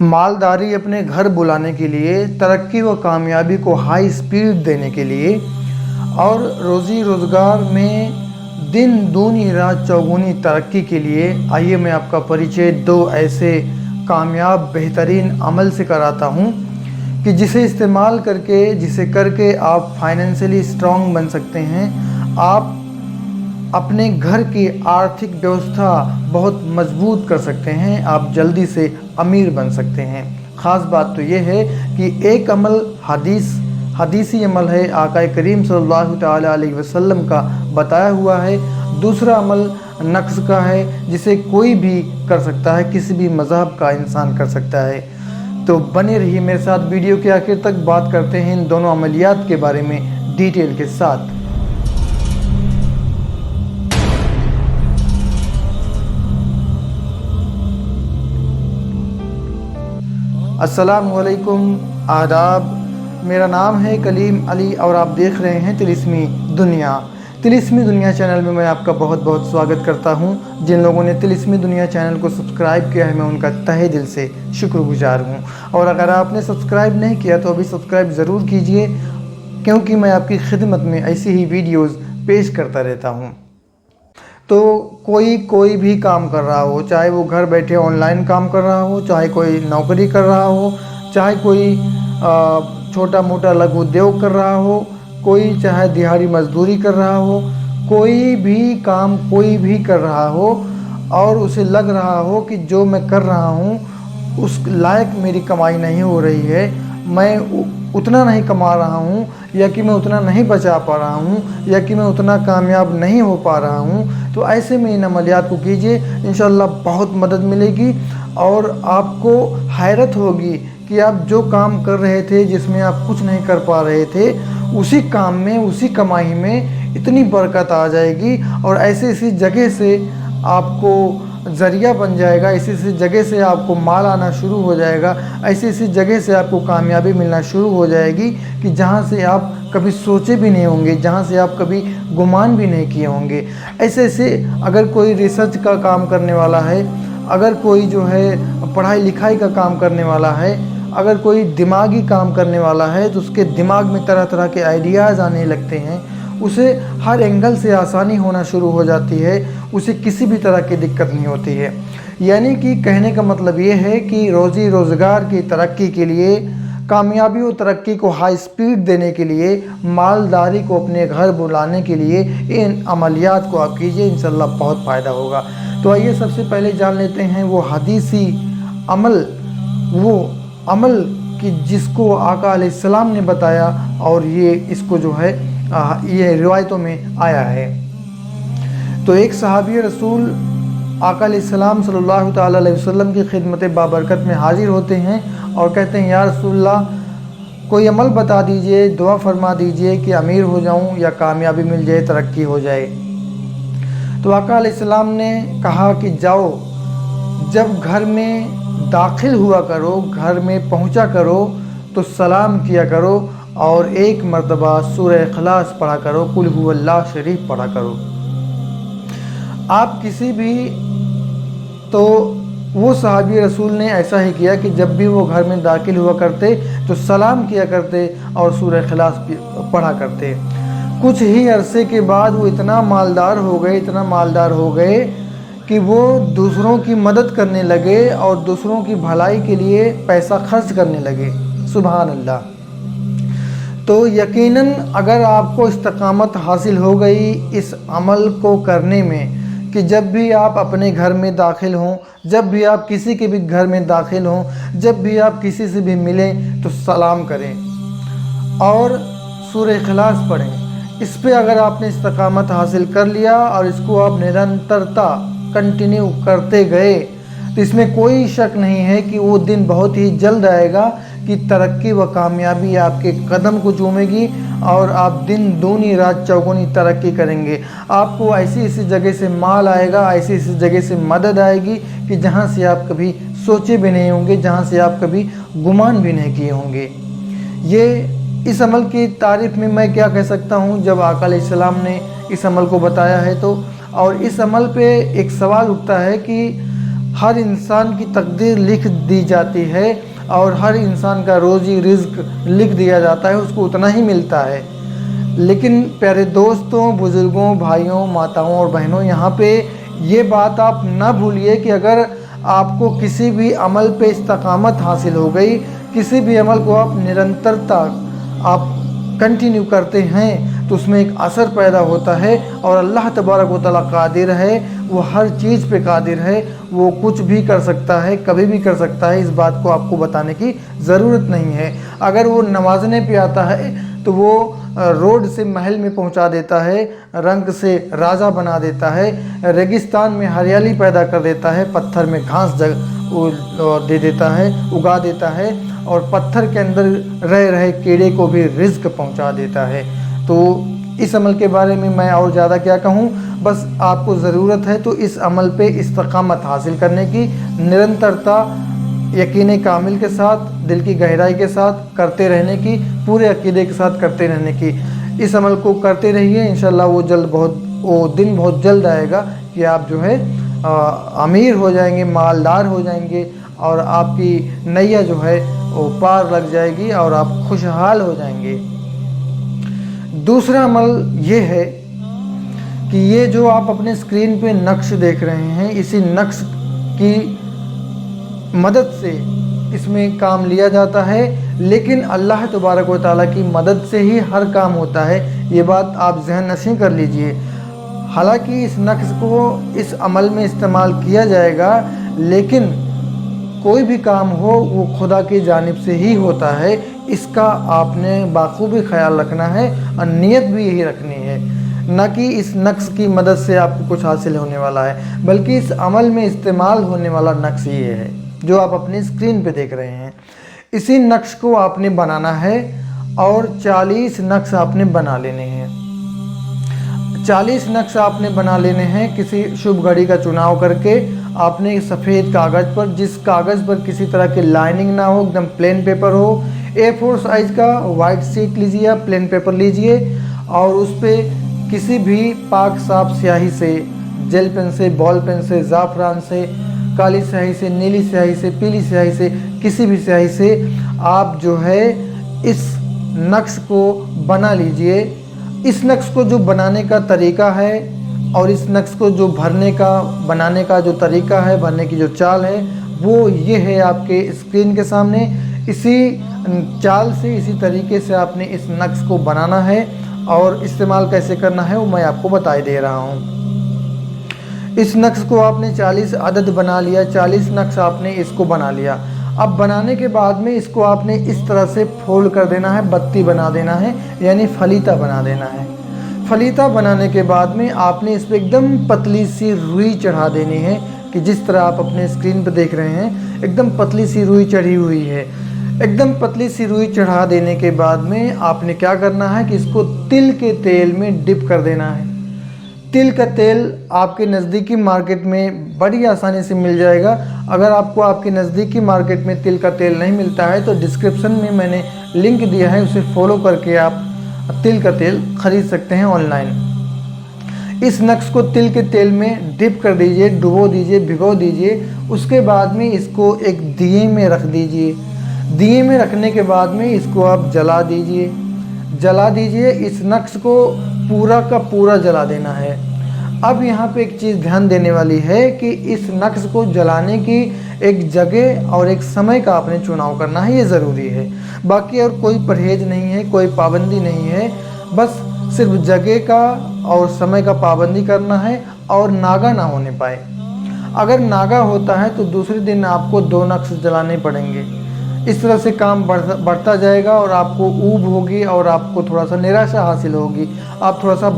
मालदारी अपने घर बुलाने के लिए, तरक्की व कामयाबी को हाई स्पीड देने के लिए और रोज़ी रोज़गार में दिन दूनी रात चौगुनी तरक्की के लिए आइए मैं आपका परिचय दो ऐसे कामयाब बेहतरीन अमल से कराता हूँ कि जिसे इस्तेमाल करके, जिसे करके आप फाइनेंशियली स्ट्रॉन्ग बन सकते हैं। आप अपने घर की आर्थिक व्यवस्था बहुत मजबूत कर सकते हैं। आप जल्दी से अमीर बन सकते हैं। ख़ास बात तो ये है कि एक अमल हदीसी अमल है, आका करीम सल्लल्लाहु ताला अलैहि वसल्लम का बताया हुआ है। दूसरा अमल नक्श का है, जिसे कोई भी कर सकता है, किसी भी मज़हब का इंसान कर सकता है। तो बने रहिए मेरे साथ, वीडियो के आखिर तक बात करते हैं इन दोनों अमलियात के बारे में डिटेल के साथ। अस्सलामु अलैकुम, आदाब। मेरा नाम है कलीम अली और आप देख रहे हैं तिलिस्मी दुनिया। तिलिस्मी दुनिया चैनल में मैं आपका बहुत बहुत स्वागत करता हूं। जिन लोगों ने तिलिस्मी दुनिया चैनल को सब्सक्राइब किया है, मैं उनका तहे दिल से शुक्रगुजार हूं। और अगर आपने सब्सक्राइब नहीं किया तो अभी सब्सक्राइब ज़रूर कीजिए, क्योंकि मैं आपकी खिदमत में ऐसी ही वीडियोज़ पेश करता रहता हूँ। तो कोई भी काम कर रहा हो, चाहे वो घर बैठे ऑनलाइन काम कर रहा हो, चाहे कोई नौकरी कर रहा हो, चाहे कोई छोटा मोटा लघु उद्योग कर रहा हो, कोई चाहे दिहाड़ी मजदूरी कर रहा हो, कोई भी काम कोई भी कर रहा हो और उसे लग रहा हो कि जो मैं कर रहा हूँ उस लायक मेरी कमाई नहीं हो रही है, मैं उतना नहीं कमा रहा हूँ, या कि मैं उतना नहीं बचा पा रहा हूँ, या कि मैं उतना कामयाब नहीं हो पा रहा हूँ, तो ऐसे में इन अमलियात को कीजिए। इंशाअल्लाह बहुत मदद मिलेगी और आपको हैरत होगी कि आप जो काम कर रहे थे, जिसमें आप कुछ नहीं कर पा रहे थे, उसी काम में, उसी कमाई में इतनी बरकत आ जाएगी और ऐसी जगह से आपको ज़रिया बन जाएगा, ऐसी जगह से आपको माल आना शुरू हो जाएगा, ऐसी जगह से आपको कामयाबी मिलना शुरू हो जाएगी कि जहाँ से आप कभी सोचे भी नहीं होंगे, जहाँ से आप कभी गुमान भी नहीं किए होंगे। ऐसे अगर कोई रिसर्च का काम करने वाला है, अगर कोई जो है पढ़ाई लिखाई का काम करने वाला है, अगर कोई दिमागी काम करने वाला है, तो उसके दिमाग में तरह तरह के आइडियाज़ आने लगते हैं, उसे हर एंगल से आसानी होना शुरू हो जाती है, उसे किसी भी तरह की दिक्कत नहीं होती है। यानी कि कहने का मतलब ये है कि रोज़ी रोज़गार की तरक्की के लिए, कामयाबी और तरक्की को हाई स्पीड देने के लिए, मालदारी को अपने घर बुलाने के लिए इन अमलियात को आप कीजिए, इंशाअल्लाह बहुत फ़ायदा होगा। तो आइए सबसे पहले जान लेते हैं वो हदीसी अमल, वो अमल कि जिसको आका अलैहिस्सलाम ने बताया और ये इसको जो है ये रिवायतों में आया है। तो एक सहाबी रसूल आका अलैहिस्सलाम सल्लल्लाहु ताला अलैहि वसल्लम की खिदमत बाबरकत में हाजिर होते हैं और कहते हैं, या रसूलल्लाह, कोई अमल बता दीजिए, दुआ फरमा दीजिए कि अमीर हो जाऊं या कामयाबी मिल जाए, तरक्की हो जाए। तो आका अलैहिस्सलाम ने कहा कि जाओ, जब घर में दाखिल हुआ करो, घर में पहुंचा करो तो सलाम किया करो और एक मर्तबा सूरह इखलास पढ़ा करो, कुल हुवल्लाह शरीफ पढ़ा करो। आप किसी भी, तो वो सहाबी रसूल ने ऐसा ही किया कि जब भी वो घर में दाखिल हुआ करते तो सलाम किया करते और सूरह इखलास पढ़ा करते। कुछ ही अरसे के बाद वो इतना मालदार हो गए कि वो दूसरों की मदद करने लगे और दूसरों की भलाई के लिए पैसा खर्च करने लगे। सुभान अल्लाह। तो यकीनन अगर आपको इस्तकामत हासिल हो गई इस अमल को करने में कि जब भी आप अपने घर में दाखिल हों, जब भी आप किसी के भी घर में दाखिल हों, जब भी आप किसी से भी मिलें तो सलाम करें और सूरह इखलास पढ़ें। इस पे अगर आपने इस्तकामत हासिल कर लिया और इसको आप निरंतरता कंटिन्यू करते गए तो इसमें कोई शक नहीं है कि वो दिन बहुत ही जल्द आएगा कि तरक्की व कामयाबी आपके कदम को चूमेगी और आप दिन दूनी रात चौगुनी तरक्की करेंगे। आपको ऐसी जगह से माल आएगा, ऐसी जगह से मदद आएगी कि जहाँ से आप कभी सोचे भी नहीं होंगे, जहाँ से आप कभी गुमान भी नहीं किए होंगे। ये इस अमल की तारीफ़ में मैं क्या कह सकता हूँ, जब आका अलैहिस्सलाम ने इस अमल को बताया है तो, और इस अमल पे एक सवाल उठता है कि हर इंसान की तकदीर लिख दी जाती है और हर इंसान का रोज़ी रिज़्क लिख दिया जाता है, उसको उतना ही मिलता है। लेकिन प्यारे दोस्तों, बुज़ुर्गों, भाइयों, माताओं और बहनों, यहाँ पे ये बात आप ना भूलिए कि अगर आपको किसी भी अमल पे इस्तकामत हासिल हो गई, किसी भी अमल को आप निरंतरता आप कंटिन्यू करते हैं तो उसमें एक असर पैदा होता है। और अल्लाह तबारक व तआला कादिर है, वो हर चीज़ पे कादिर है, वो कुछ भी कर सकता है, कभी भी कर सकता है। इस बात को आपको बताने की ज़रूरत नहीं है। अगर वो नवाजने पे आता है तो वो रोड से महल में पहुंचा देता है, रंग से राजा बना देता है, रेगिस्तान में हरियाली पैदा कर देता है, पत्थर में घास दे देता है, उगा देता है, और पत्थर के अंदर रह रहे कीड़े को भी रिज़्क पहुंचा देता है। तो इस अमल के बारे में मैं और ज़्यादा क्या कहूँ, बस आपको ज़रूरत है तो इस अमल पे इस्तकामत हासिल करने की, निरंतरता यकीन कामिल के साथ, दिल की गहराई के साथ करते रहने की, पूरे अकीदे के साथ करते रहने की। इस अमल को करते रहिए, इंशाल्लाह वो दिन बहुत जल्द आएगा कि आप जो है अमीर हो जाएंगे, मालदार हो जाएंगे, और आपकी नैया जो है वो पार लग जाएगी और आप खुशहाल हो जाएंगे। दूसरा अमल ये है कि ये जो आप अपने स्क्रीन पे नक्श देख रहे हैं, इसी नक्श की मदद से इसमें काम लिया जाता है, लेकिन अल्लाह तबारक व तआला की मदद से ही हर काम होता है। ये बात आप जहन नशीं कर लीजिए। हालांकि इस नक्श को इस अमल में इस्तेमाल किया जाएगा, लेकिन कोई भी काम हो वो खुदा की जानिब से ही होता है। इसका आपने बाखूबी ख्याल रखना है और नीयत भी यही रखनी है, न कि इस नक्श की मदद से आपको कुछ हासिल होने वाला है, बल्कि इस अमल में इस्तेमाल होने वाला नक्श ये है जो आप अपनी स्क्रीन पे देख रहे हैं। इसी नक्श को आपने बनाना है और 40 नक्श आपने बना लेने हैं। 40 नक्श आपने बना लेने हैं। किसी शुभ घड़ी का चुनाव करके आपने सफ़ेद कागज़ पर, जिस कागज़ पर किसी तरह की लाइनिंग ना हो, एकदम प्लेन पेपर हो, A4 साइज़ का वाइट शीट लीजिए, आप प्लेन पेपर लीजिए और उस पर किसी भी पाक साफ स्याही से, जेल पेन से, बॉल पेन से, ज़ाफ़रान से, काली स्याही से, नीली स्याही से, पीली स्याही से, किसी भी स्याही से आप जो है इस नक्श को बना लीजिए। इस नक्श को जो बनाने का तरीका है और इस नक्श को जो बनाने का जो तरीका है, भरने की जो चाल है, वो ये है आपके स्क्रीन के सामने। इसी चाल से, इसी तरीके से आपने इस नक्श को बनाना है और इस्तेमाल कैसे करना है वो मैं आपको बता दे रहा हूँ। इस नक्श को आपने 40 अदद बना लिया, 40 नक्श आपने इसको बना लिया। अब बनाने के बाद में इसको आपने इस तरह से फोल्ड कर देना है, बत्ती बना देना है, यानी फलीता बना देना है। फलीता बनाने के बाद में आपने इस पर एकदम पतली सी रुई चढ़ा देनी है, कि जिस तरह आप अपने स्क्रीन पर देख रहे हैं एकदम पतली सी रुई चढ़ी हुई है। एकदम पतली सी रुई चढ़ा देने के बाद में आपने क्या करना है कि इसको तिल के तेल में डिप कर देना है। तिल का तेल आपके नज़दीकी मार्केट में बड़ी आसानी से मिल जाएगा। अगर आपको आपके नज़दीकी मार्केट में तिल का तेल नहीं मिलता है तो डिस्क्रिप्शन में मैंने लिंक दिया है, उसे फॉलो करके आप तिल का तेल ख़रीद सकते हैं ऑनलाइन। इस नक्श को तिल के तेल में डिप कर दीजिए, डुबो दीजिए, भिगो दीजिए। उसके बाद में इसको एक दिए में रख दीजिए। दिए में रखने के बाद में इसको आप जला दीजिए। इस नक्श को पूरा का पूरा जला देना है। अब यहाँ पे एक चीज़ ध्यान देने वाली है कि इस नक्श को जलाने की एक जगह और एक समय का आपने चुनाव करना है, ये ज़रूरी है। बाकी और कोई परहेज नहीं है, कोई पाबंदी नहीं है, बस सिर्फ जगह का और समय का पाबंदी करना है और नागा ना होने पाए। अगर नागा होता है तो दूसरे दिन आपको 2 नक्श जलाने पड़ेंगे। इस तरह से काम बढ़ता जाएगा और आपको ऊब होगी और आपको थोड़ा सा निराशा हासिल होगी। आप थोड़ा सा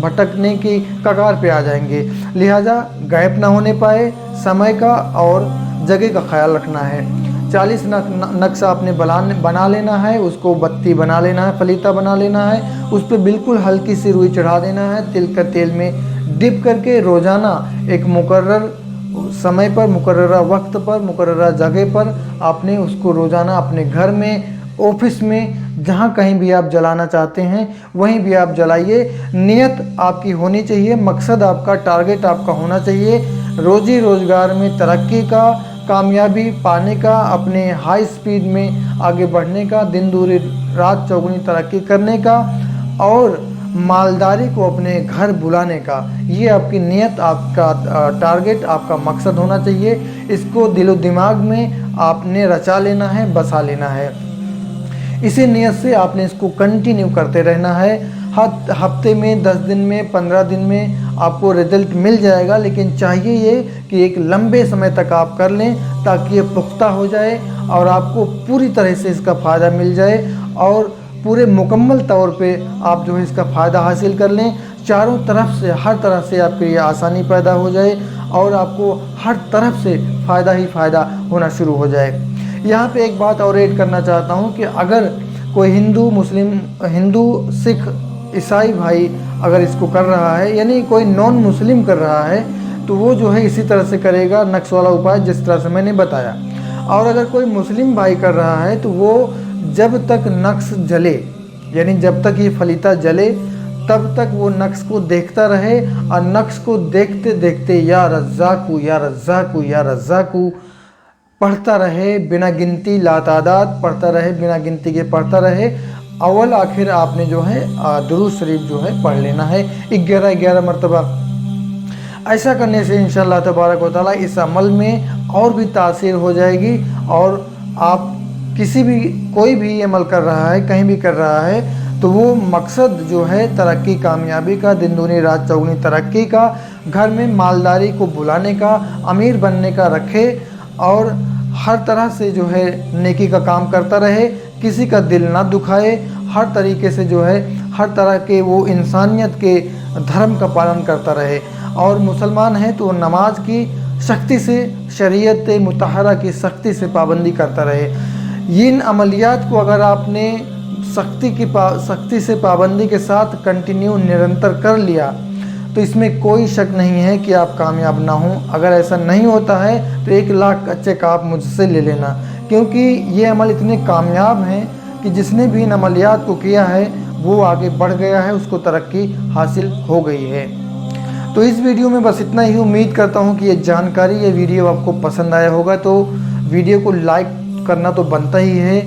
भटकने की कगार पे आ जाएंगे। लिहाजा गैप ना होने पाए, समय का और जगह का ख्याल रखना है। 40 नक्शा आपने बना लेना है, उसको बत्ती बना लेना है, फलीता बना लेना है, उस पर बिल्कुल हल्की सी रुई चढ़ा देना है। तिल का तेल में डिप करके रोज़ाना एक मुकर्रर समय पर, मुकर्ररा वक्त पर, मुकर्ररा जगह पर आपने उसको रोज़ाना अपने घर में, ऑफिस में, जहाँ कहीं भी आप जलाना चाहते हैं वहीं भी आप जलाइए। नियत आपकी होनी चाहिए, मकसद आपका, टारगेट आपका होना चाहिए। रोज़ी रोज़गार में तरक्की का, कामयाबी पाने का, अपने हाई स्पीड में आगे बढ़ने का, दिन दूनी रात चौगुनी तरक्की करने का और मालदारी को अपने घर बुलाने का, ये आपकी नियत, आपका टारगेट, आपका मकसद होना चाहिए। इसको दिलो दिमाग में आपने रचा लेना है, बसा लेना है। इसी नियत से आपने इसको कंटिन्यू करते रहना है। हफ्ते में, 10 दिन में, 15 दिन में आपको रिजल्ट मिल जाएगा, लेकिन चाहिए ये कि एक लंबे समय तक आप कर लें ताकि ये पुख्ता हो जाए और आपको पूरी तरह से इसका फ़ायदा मिल जाए और पूरे मुकम्मल तौर पे आप जो है इसका फ़ायदा हासिल कर लें। चारों तरफ से, हर तरह से आपके लिए आसानी पैदा हो जाए और आपको हर तरफ से फ़ायदा ही फ़ायदा होना शुरू हो जाए। यहाँ पे एक बात और ऐड करना चाहता हूँ कि अगर कोई हिंदू, मुस्लिम, हिंदू, सिख, ईसाई भाई अगर इसको कर रहा है, यानी कोई नॉन मुस्लिम कर रहा है, तो वो जो है इसी तरह से करेगा नक्श वाला उपाय जिस तरह से मैंने बताया। और अगर कोई मुस्लिम भाई कर रहा है तो वो जब तक नक्श जले, यानी जब तक ये फलीता जले तब तक वो नक्श को देखता रहे और नक्श को देखते देखते या रज़्ज़ाक़ू या रज़्ज़ाक़ू या रज़्ज़ाक़ू पढ़ता रहे, बिना गिनती, लातादाद पढ़ता रहे, बिना गिनती के पढ़ता रहे। अव्वल आखिर आपने जो है दुरूद शरीफ जो है पढ़ लेना है 11 मरतबा। ऐसा करने से इंशाअल्लाह तबारक व तआला इस अमल में और भी तासीर हो जाएगी और आप कोई भी अमल कर रहा है, कहीं भी कर रहा है, तो वो मकसद जो है तरक्की, कामयाबी का, दिन दूनी रात चौगुनी तरक्की का, घर में मालदारी को बुलाने का, अमीर बनने का रखे और हर तरह से जो है नेकी का काम करता रहे, किसी का दिल ना दुखाए, हर तरीके से जो है हर तरह के वो इंसानियत के धर्म का पालन करता रहे। और मुसलमान है तो नमाज की सख्ती से, शरीयत मुतहरा की सख्ती से पाबंदी करता रहे। इन अमलियात को अगर आपने सख्ती से पाबंदी के साथ कंटिन्यू निरंतर कर लिया तो इसमें कोई शक नहीं है कि आप कामयाब ना हों। अगर ऐसा नहीं होता है तो 1 लाख अच्छे का आप मुझसे ले लेना, क्योंकि ये अमल इतने कामयाब हैं कि जिसने भी इन अमलियात को किया है वो आगे बढ़ गया है, उसको तरक्की हासिल हो गई है। तो इस वीडियो में बस इतना ही। उम्मीद करता हूँ कि ये जानकारी, ये वीडियो आपको पसंद आया होगा। तो वीडियो को लाइक करना तो बनता ही है।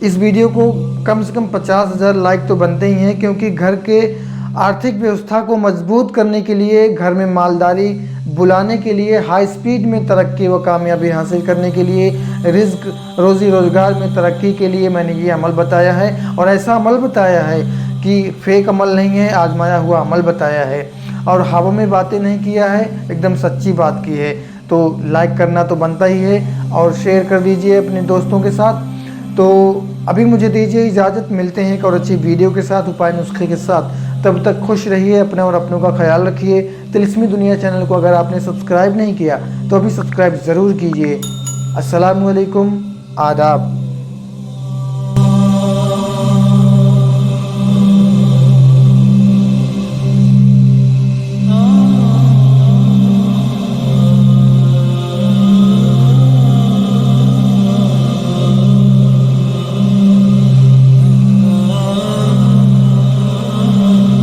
इस वीडियो को कम से कम 50,000 लाइक तो बनते ही हैं, क्योंकि घर के आर्थिक व्यवस्था को मजबूत करने के लिए, घर में मालदारी बुलाने के लिए, हाई स्पीड में तरक्की व कामयाबी हासिल करने के लिए, रिज़्क, रोज़ी रोज़गार में तरक्की के लिए मैंने ये अमल बताया है। और ऐसा अमल बताया है कि फेक अमल नहीं है, आजमाया हुआ अमल बताया है और हवा में बातें नहीं किया है, एकदम सच्ची बात की है। तो लाइक करना तो बनता ही है और शेयर कर दीजिए अपने दोस्तों के साथ। तो अभी मुझे दीजिए इजाज़त, मिलते हैं एक और अच्छी वीडियो के साथ, उपाय नुस्खे के साथ। तब तक खुश रहिए, अपने और अपनों का ख्याल रखिए। तिलिस्मी दुनिया चैनल को अगर आपने सब्सक्राइब नहीं किया तो अभी सब्सक्राइब ज़रूर कीजिए। अस्सलामु अलैकुम, आदाब।